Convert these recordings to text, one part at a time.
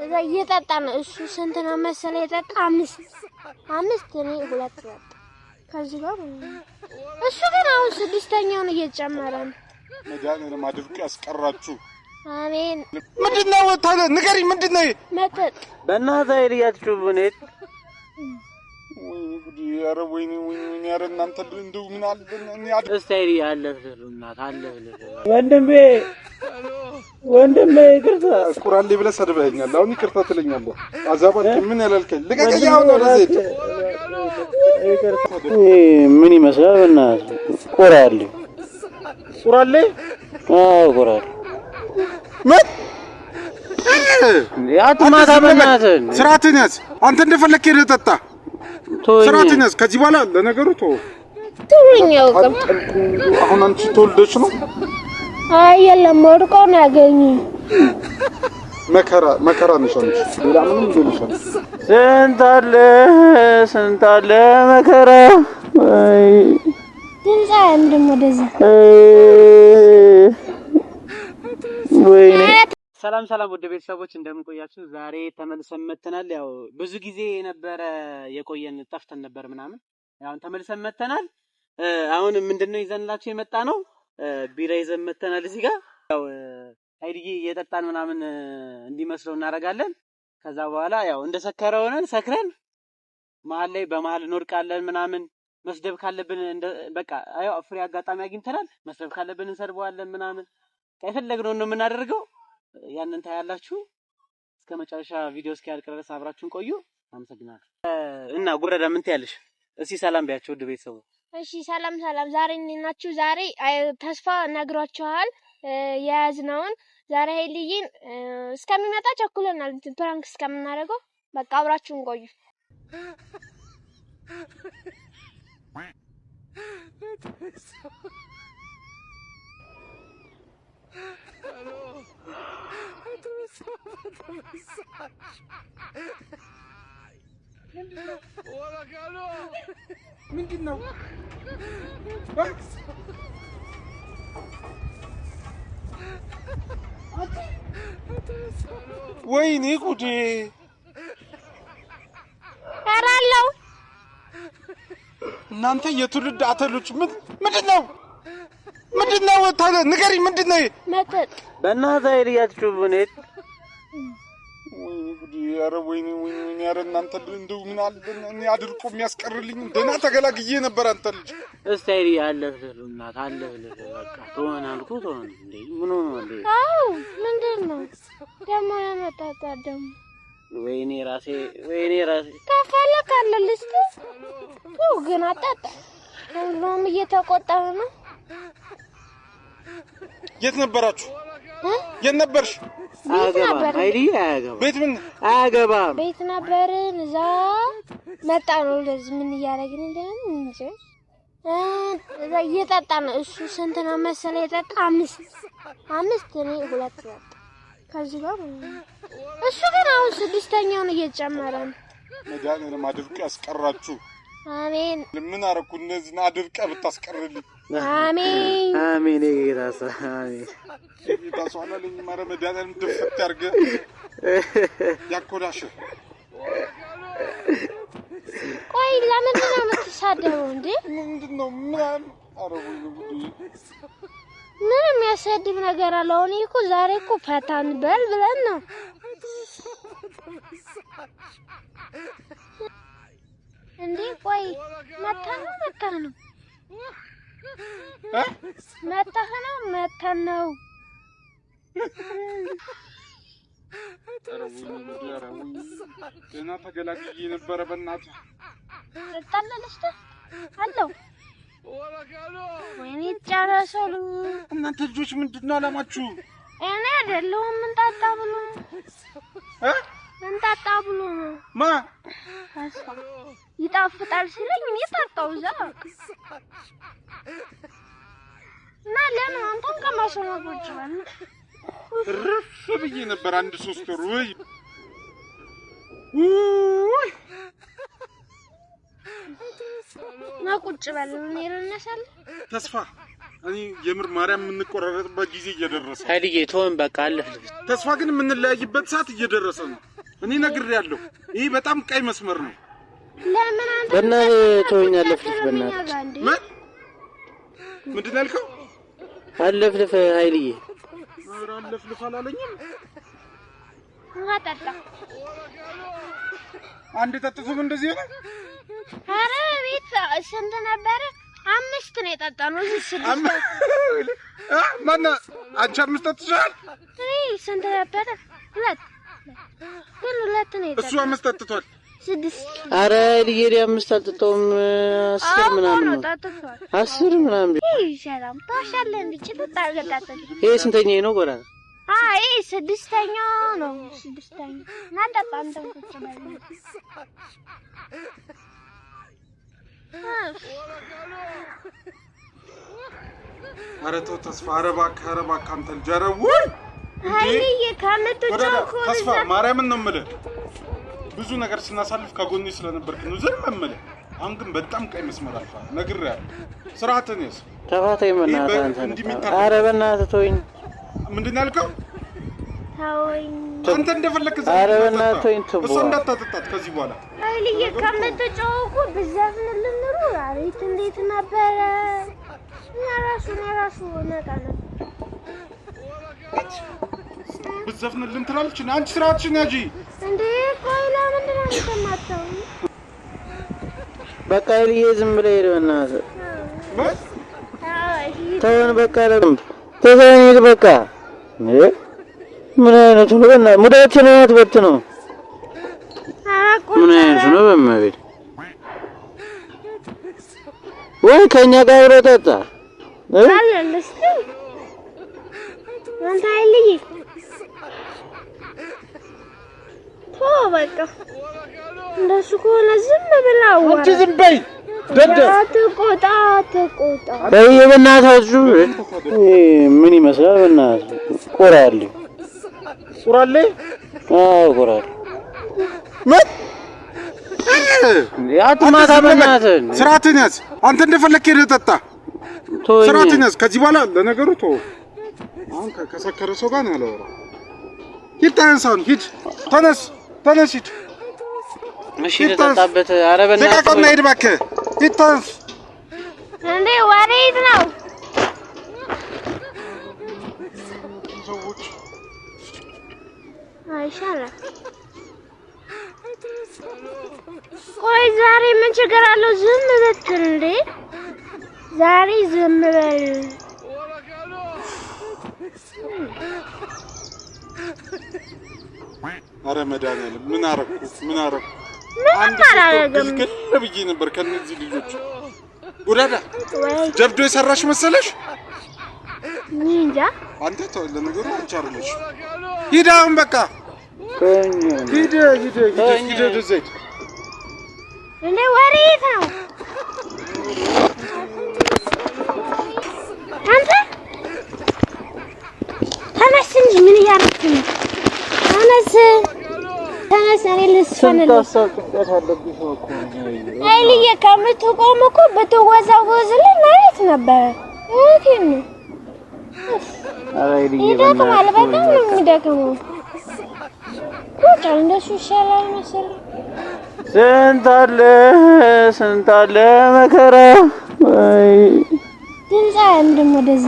እዛ እየጠጣን እሱ ስንት ነው መሰለህ የጠጣ አምስት እኔ ሁለት ጠጣ ከዚህ ጋር እሱ ግን አሁን ስድስተኛውን እየጨመረ ነው መድኃኒዓለም አድርጎ ያስቀራችሁ አሜን ምንድነው ታለ ንገሪ ምንድነው መጠጥ በእናትህ አይልያችሁ ብኔት ኧረ ወይኔ ኧረ እናንተ እንደው ምን አለ እኔ እስታይሪ ያለፍልና ታለፍል ወንድሜ ይቅርታ ቁራሌ ብለህ ሰድበኸኛል አሁን ይቅርታ ትለኛለህ አዛባን ምን ያላልከኝ ልቀቀኝ አሁን ወደዚህ ምን ይመስላል በእናትህ ቁራሌ ቁራሌ ምን አትማታ በእናትህ ስርዓትን ያዝ አንተ እንደፈለክ ሄደህ ጠጣ ስርዓትን ያዝ ከዚህ በኋላ ለነገሩ ተወኛው አሁን አንቺ ተወልደሽ ነው የለም ወርቆ ነው ያገኘኝ መከራ ነሻለሽ ሌላ ምንም ይልሻል ስንት አለ መከራ አይ ድንጻ እንደምደዛ ወይኔ ሰላም ወደ ቤተሰቦች እንደምን ቆያችሁ ዛሬ ተመልሰን መተናል ያው ብዙ ጊዜ ነበረ የቆየን ጠፍተን ነበር ምናምን ያው ተመልሰን መተናል አሁን ምንድነው ይዘንላችሁ የመጣ ነው ቢራ ይዘን መተናል እዚህ ጋር ያው አይዲዬ እየጠጣን ምናምን እንዲመስለው እናደርጋለን ከዛ በኋላ ያው እንደሰከረ ሆነን ሰክረን መሀል ላይ በመሀል እንወድቃለን ምናምን መስደብ ካለብን በቃ አዩ ፍሬ አጋጣሚ አግኝተናል መስደብ ካለብን እንሰድበዋለን ምናምን ከፈለግነው ነው የምናደርገው ያንን ታያላችሁ እስከ መጨረሻ ቪዲዮ እስኪያልቅ ድረስ አብራችሁን ቆዩ አመሰግናለሁ እና ጉረዳ ምን ትያለሽ እስኪ ሰላም ቢያቸው ወደ ቤተሰቡ እሺ ሰላም ዛሬ እናችሁ ዛሬ ተስፋ ነግሯችኋል ያዝነውን ዛሬ ሄልይን እስከሚመጣ ቸኩለናል ፕራንክ እስከምናደርገው በቃ አብራችሁን ቆዩ ምንድነው ወይኔ ጉዴ አራለው እናንተ የትውልድ አተሎች ምንድነው ታለ ንገሪ ምንድነው መጠጥ በእናትህ አይልያችሁ ብኔት ኧረ ወይኔ ኧረ እናንተ እንደው ምን አለ እኔ አድርቆ የሚያስቀርልኝ ደህና ተገላግዬ ነበር አንተ ልጅ እስታይሪ ያለፍልና ታለፍል በቃ ተሆናልኩ ተሆነ እንዴ ምን ሆነ እንዴ አው ምንድነው ደሞ ያመጣጣ ደሞ ወይኔ ራሴ ተፈለካለልስ ግን አጣጣ ሁሉም እየተቆጣ ነው የት ነበራችሁ የት ነበርሽ አገባም ቤት ነበርን እዛ መጣ ነው ለዚህ ምን ያያረግን እንጂ እዛ እየጠጣን እሱ ስንት ነው መሰለህ የጠጣ አምስት እኔ ሁለት ጠጣ ከዚህ ጋር እሱ ግን አሁን ስድስተኛውን እየጨመረ ነው መድኃኒዓለም አድርጎ ያስቀራችሁ አሜን ምን አረኩ እነዚህ አድርቀህ ብታስቀርልኝ አሜን ይራሳ አሜን ታሷላለኝ ማረ መድኃኒዓለም ድፍት ያርገህ ያኮዳሽ ቆይ ለምንድን ነው የምትሳደበው እንዴ ምንድነው ምን አረቡኝ ምን የሚያሰድብ ነገር አለው እኔ እኮ ዛሬ እኮ ፈታን በል ብለን ነው እንዴ ቆይ መተን ነው ደህና ተገላግዬ ነበረ በእናትህ ተጣለለስተ አለው ወይኔ ጫራሰሉ እናንተ ልጆች ምንድነው አላማችሁ እኔ አይደለሁም እንጣጣ ብሎ ማ ይጣፍጣል ሲለኝ እኔ ታጣው እዛ እና ለምን አንተም ከማሰማቶች ባል ረፍ ብዬ ነበር አንድ 3 ወር ወይ ና ቁጭ በል ምን ይረነሳል ተስፋ እኔ የምር ማርያም የምንቆራረጥበት ጊዜ እየደረሰ ኃይልዬ ተወን በቃ አለፍ። ተስፋ ግን የምንለያይበት ሰዓት እየደረሰ ነው። እኔ ነግሬያለሁ። ይሄ በጣም ቀይ መስመር ነው። ለምን አንተ በእናትህ ተወኝ አለፍልፍ በእናትህ። ምንድን ነው ያልከው? አለፍልፍ ኃይልዬ። ኧረ አለፍልፍ አላለኝም። ማጣጣ አንድ ተጥቶም እንደዚህ ነው። ኧረ ቤት ስንት ነበረ? 5 ነው የጠጣነው። እዚህ ማን አንቺ 5 ጠጥተሻል? እኔ ስንት ነበረ? 2 ግን 2 ነው የጠጣነው። እሱ 5 ጠጥቷል። 6 ኧረ ሊየሪ 5 አልጠጣሁም። 10 ምናምን ነው 10 ምናምን። ይሻላል ታሻለን እንዴ? ተጣጣጣ ይሄ ስንተኛዬ ነው ጎራ? አይ 6ኛ ነው 6ኛ ናጣጣ አንተ ቁጭ በል። ኧረ ተው ተስፋ። ኧረ እባክህ አንተ ጀረው ኃይልዬ ካመጣችሁ ተስፋ ማርያምን ነው የምልህ። ብዙ ነገር ስናሳልፍ ከጎኔ ስለነበርክ ነው ዝም የምልህ። አሁን ግን በጣም ቀይ መስመር አልፋ ነግሬሃለሁ። ስርዓትን ያዝ። ተፋታኝ በእናትህ አንተ። ኧረ በእናትህ ተወኝ። ምንድን ነው ያልከው? ተወኝ አንተ እንደፈለክ ዘ ኧረ በእናትህ ተወኝ። እሱ እንዳታጠጣት ከዚህ በኋላ ኃይልዬ ካመጣችሁ ብዘፍንልን ኑሮ አሪት እንዴት ነበረ? ራሱ ነቃለ ብዘፍንልን ትላለች። አንቺ ስርዓትሽን ያጂ እንዴ። ቆይ ለምንድን ነው የምትማታው? በቃ ኃይልዬ ዝም ብለህ ሄድ በእናትህ። ተወን በቃ ተወኝ ሂድ በቃ። ምን አይነቱ ነው በእናትህ? ሙዳችንን አትበትነው። ምን አይነቱ ነው በእመቤት? ወይ ከእኛ ጋር አብረህ ጠጣ አለልስ አንተ ኃይልዬ በቃ እንደሱ ከሆነ ዝም ብላው አንቺ ዝም በይ። ተቆጣ በእናታችሁ። ምን ይመስላል በእናትህ? ቆራሌ አዎ ቆራሌ አትማታ በእናትህ። ስርዓትን ያዝ። አንተ እንደፈለክ ሄደህ ጠጣ። ስርዓትን ያዝ። ከዚህ በኋላ ለነገሩ ተው። አሁን ከሰከረ ሰው ጋር ነው ያለው። ሂድ ተነሳን። ሂድ ተነስ ሂድ። እሺ ተጣጣበት። ኧረ በእናትህ ተቃቀና ሂድ እባክህ። ሂድ ተነስ። እንዴ ወዴት ነው? ሰዎች አይሻልም? ቆይ ዛሬ ምን ችግር አለው? ዝም ብትል እንዴ? ዛሬ ዝም በል። ኧረ መድኃኒዓለም ምን አደረኩ? ምንም አላደረግም። ግል ብዬ ነበር ከነዚህ ልጆች። ጉዳዳ ጀብዶ የሰራሽ መሰለሽ? እንጃ። አንተ ተው። ለነገሩ አንቺ አይደለሽ። ሂድ አሁን በቃ ሂድ ዘይት። እንዴ ወሬት ነው አንተ? ተነስ እንጂ ምን እያደረክ ነው? ተነስ። እኔ ልስፈንልህ። ኃይልዬ ከምትቆም እኮ ብትወዛወዝልን አሪፍ ነበረ። እውነቴን ነው። ይደክማል፣ በጣም ነው የሚደክመው። ቁጭ እንደሱ ይሻላል መሰለኝ። ስንት አለ መከራ። ድምፅ አንድም ወደዛ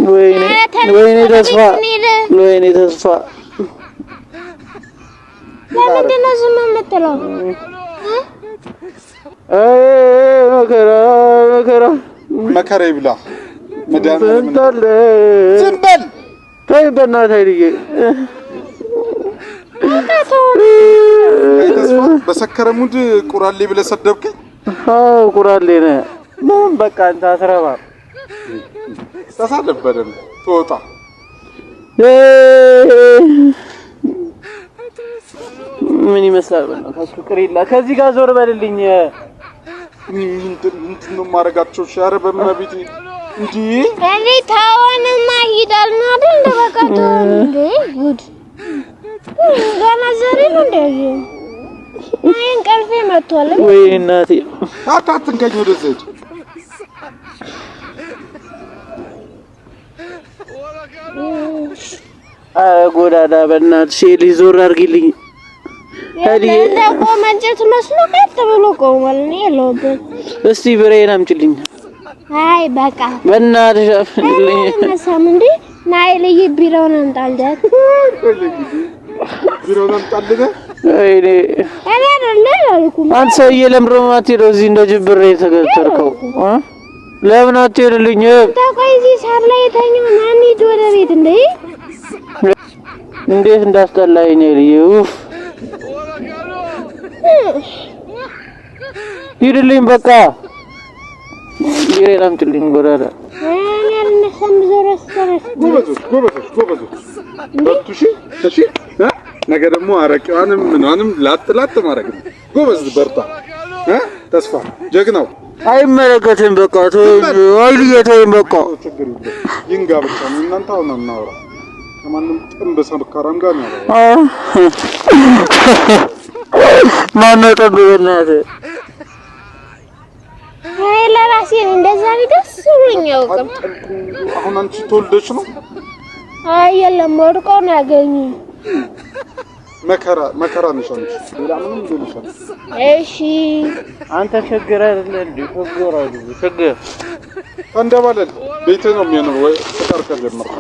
ወይኔ ተስፋ። ለምንድን ነው ዝም የምትለው? መከራ ይብላ። ዝም በል ተይ በእናትህ ኃይልዬ። በሰከረ ሙድ ቁራሌ ብለህ ሰደብከኝ። አዎ ቁራሌ ነህ። ምን በቃ አንተ አትረባም። ተሳደብ በደምብ ትወጣ። ምን ይመስላል በእናትህ? ቅሪላ ከዚህ ጋር ዞር በልልኝ። ምንድን ነው የማደርጋቸው? ሻረ በመቤት እንዴ እኔ ታውንማ ሂዳል ነው አይደል? በቃ ተው እንዴ ጉድ ገና ዛሬ ነው እንዴ? እንቅልፌ መጥቷል። ወይ እናቴ አታትንከኝ ወደዚህ ጎዳዳ በእናትሽ ሊዞር አድርጊልኝ። ለቆመ እንጨት መስሎ ቀጥ ብሎ ቆሟል። እኔ የለሁበት። እስቲ ብሬን አምጪልኝ። አይ በቃ በእናትሽ አፍልኝ። መሳም እንዴ ናይ ልይ ቢራውን አምጣልለት። ቢራውን አምጣልለት። አይኔ አይደለ አልኩኝ። አንተ ሰውዬ ለምሮ ማትሄደው እዚህ እንደ ጅብሬ ተገተርከው ለምን አትሄድልኝ? ታቆይ እዚህ ሳር ላይ ተኛው። ማን ሂድ ወደ ቤት እንዴ? እንዴት እንዳስጠላኝ ነው ልዩ። ሂድልኝ በቃ ይሬ አምጪልኝ ጎዳዳ። እኔ አልነሳም ዘረስተረስ ጎበዞች በርቱሽ። እሺ ነገ ደግሞ አረቂዋንም ምናንም ላጥ ማድረግ ነው። ጎበዝ በርታ። ተስፋ ጀግናው አይመለከትም። በቃ አይልየተይም በቃ ችግር የለም። ይንጋ ብቻ ነው እናንተ አሁን እናወራ ከማንም ጥንብ ሰብካራም ጋር ነው። ማነው ጥንብ በእናትህ? አይ ለራሴ እንደዛ ቢደስ ብሎኝ ያውቅም። አሁን አንቺ ተወልደሽ ነው? አይ የለም ወድቆ ነው ያገኙኝ። መከራ ነሽ አንቺ። ሌላ ምንም እንደልሻል። እሺ አንተ ችግር አይደለ እንዴ? ችግር አይደለ ችግር እንደባለል ቤት ነው የሚያኖር ወይ ፍቅር ከጀመረ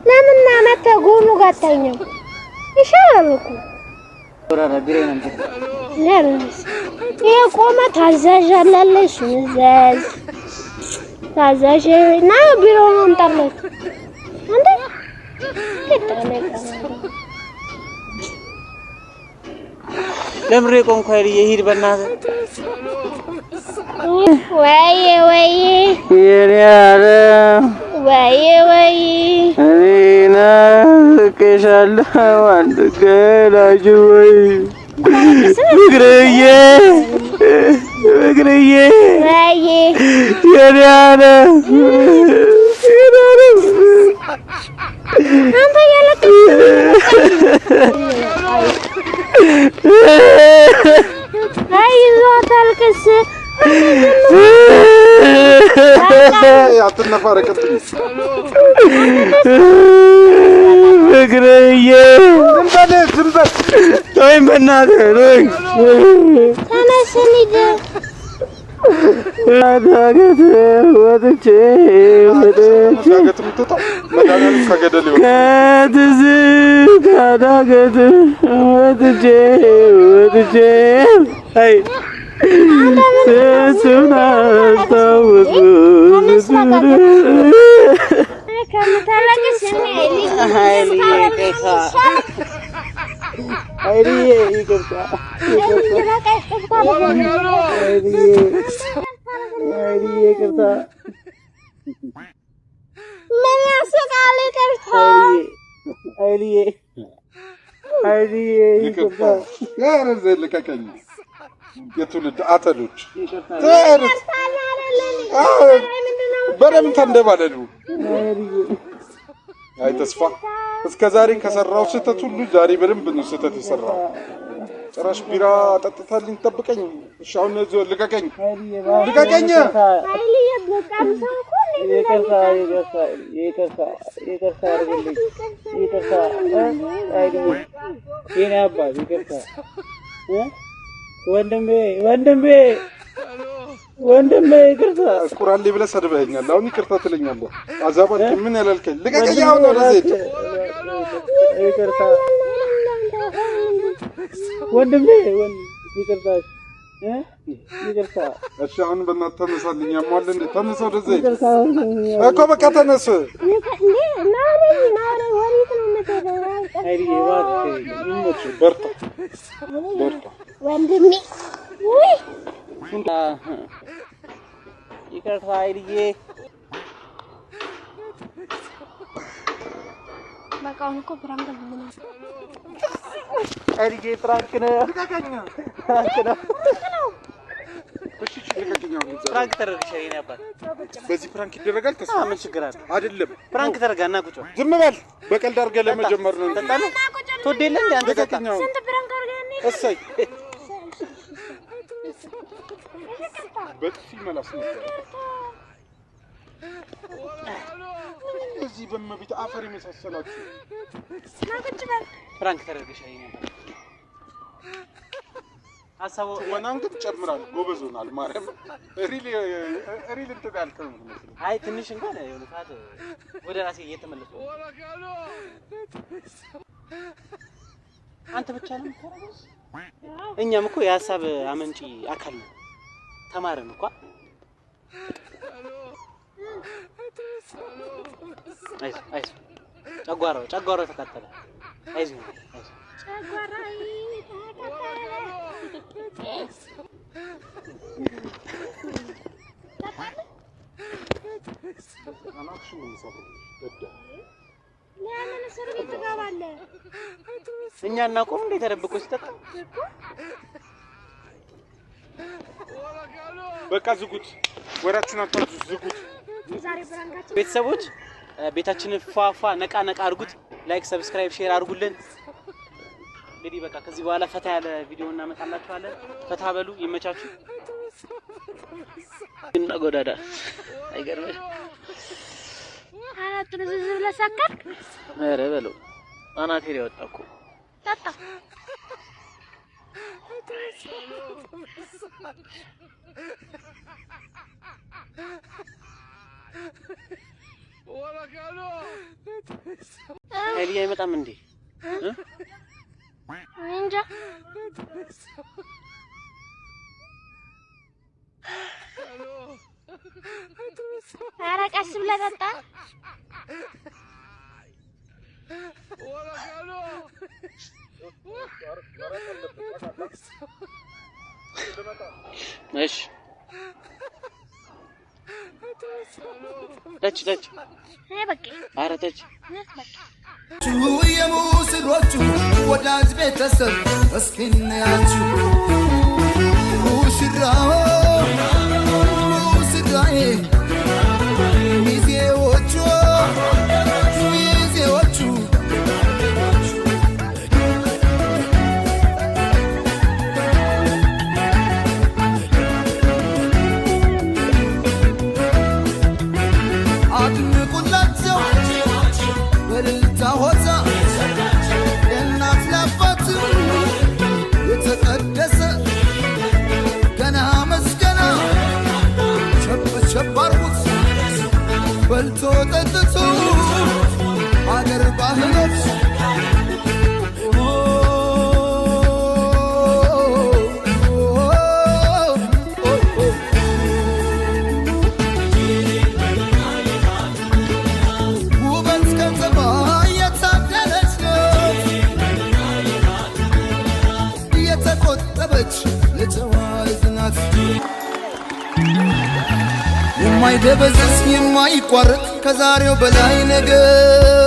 ለምን እናመተ ጎኑ ጋታኛው ይሻላል እኮ ወራራ ቢሬን እንዴ ለርስ የቆመ ታዛዥ አላለሽ ምዘዝ ታዛዥ እና ቢሮ ማምጣለት አንተ ለምሬ ቆንኳይ ይሄድ በእናትህ ወይ የኔያለ ወይ እኔና ከሻለሁ አንድ ገላጅ ወይ እግርዬ ወይ የኔያለ አንተ ያለክ አይዞህ አልቅስ አትነፋረቅብኝ እግርዬ ዝም በል ተወኝ በእናትህ ተነስ እንሂድ ዳገት ወጥቼ ከዳገት ወጥቼ አይ ስንቱን አስታወስኩ ከምታለቅስ አይልዬ ይቅርታ ይቅርታ ምን ያስቃል? ይቅርታ አይልዬ ይቅርታ ልቀቀኝ። የትውልድ አተሎች በደምብ ተንደባለሉ። አይ ተስፋ እስከ ዛሬ ከሰራው ስህተት ሁሉ ዛሬ በደንብ ነው ስህተት የሰራው። ጭራሽ ቢራ ጠጥታልኝ ጠብቀኝ። እሺ አሁን ልቀቀኝ። ወንድሜ ይቅርታ። ቁራሌ ብለህ ሰድበኸኛል። አሁን ይቅርታ ትለኛለህ? አዛባል ምን ያላልከኝ? ልቀቀኝ። አሁን ወደዚህ ይቅርታ ወንድሜ ይቅርታ ይቅርታ። እሺ አሁን በእናትህ ተነሳልኝ። ያሟል እንዴ? ተነሳ ወደዚህ እኮ በቃ ተነስ። በርታ ወንድሜ ይቅርታ አይልዬ። በቃ አሁን እኮ ፕራንክ ነው። አይልዬ ፕራንክ ነው። እሺ ልቀቀኝ። ፕራንክ ተደረገሽ የኔ አባት። በዚህ ፕራንክ ይደረጋል? ተስፋ ምን ችግር አለ? አይደለም ፕራንክ ተደረጋና ቁጭ ዝም በል። በቀልድ አድርገህ ለመጀመር ነው። ተጣለ ተወደለ እንዴ አንተ ተጠጣ ስንት ብራንክ አርገኝ እሰይ በጥፊ መላስ ነበር እዚህ በመቢት አፈር የሚሳሰላችሁ ናቁጭ በል ፍራንክ ተረጋግሽ አይኔ አሳው ወናንክ ተጨምራል ጎበዝ ሆናል ማርያም ሪል እንተዳልከው ነው አይ ትንሽ እንኳን የሆነ ሰዓት ወደ ራሴ እየተመለስኩ አንተ ብቻ ነው የምትረጋግሽ እኛም እኮ የሐሳብ አመንጪ አካል ነው ተማረን እኮ አይዞህ ጨጓራው ተቃጠለ አይዞህ ጨጓራይ እኛ እናቆም እንደ ተደብቆ ሲጠጣ በቃ ዝጉት ወራችሁን አታዙ ዝጉት ቤተሰቦች ቤታችንን ፏፏ ነቃ አድርጉት ላይክ ሰብስክራይብ ሼር አድርጉልን እንግዲህ በቃ ከዚህ በኋላ ፈታ ያለ ቪዲዮ እናመጣላችኋለን ፈታ በሉ ይመቻችሁ እና ጎዳዳ አይገርምሽ አራት ዝዝብ ለሰከር ኧረ በለው አናቴ ላይ ወጣኩ ታጣ ሄሊ አይመጣም እንዴ እንጃ ኧረ ቀስ ብለህ ጠጣ እሺ ደች በቃ ኧረ ደች የሙስሮቹ ወዳጅ ቤተሰብ እስኪናያችሁ ሙሽራው ሙሽራዬ ሚዜዎቹ አድንቁላቸው በልልታ ሆታ የእናት ለአባት የተቀደሰ ገና መስገና ሸብ አርጉት በልቶ ጠጥቶ አገር ባህሎች የማይደበዝዝ የማይቋረጥ ከዛሬው በላይ ነገ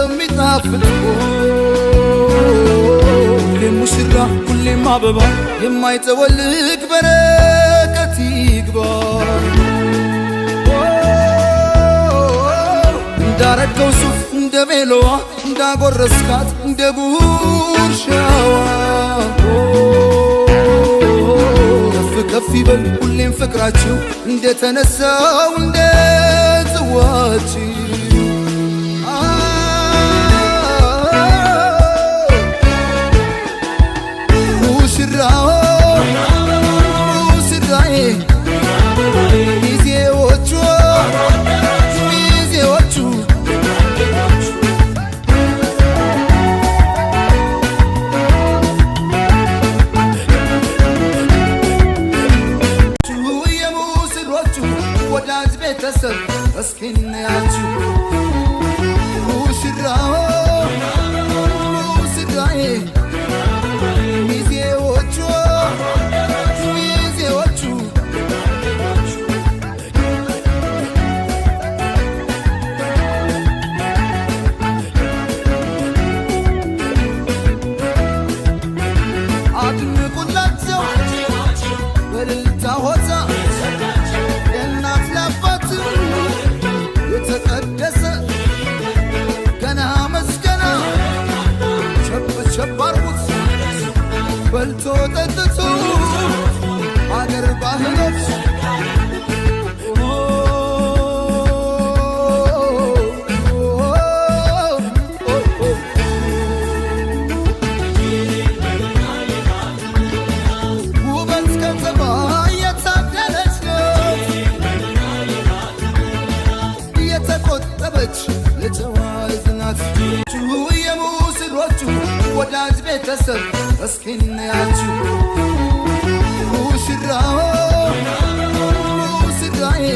የሚጣፍጥ ሁሌም ሙሽራ ሁሌም አበባ የማይጠወልግ በረከት ይግባ እንዳረገው ሱፍ እንደ ቤሎዋ እንዳጎረስካት እንደ ጉርሻዋ ከፍ ይበል ሁሌም ፍቅራችሁ እንደተነሳው እንደ ጽዋችሁ ሙሽራው ሙሽራዬ ሚዜዎቹ ወዳጅ ቤተሰብ እስኪናያችሁ ሙሽራው ሙሽራዬ ሚዜዎቹ አድንቁላቸው በልልታ ሆታ የተቀደሰ ባህሎች ውበት ከተማ የታደለች ናት የተቆጠበች የጨዋ ናት የሙስሎቹ ወዳጅ ቤተሰብ እስኪ እንያችሁ ሙሽራዬ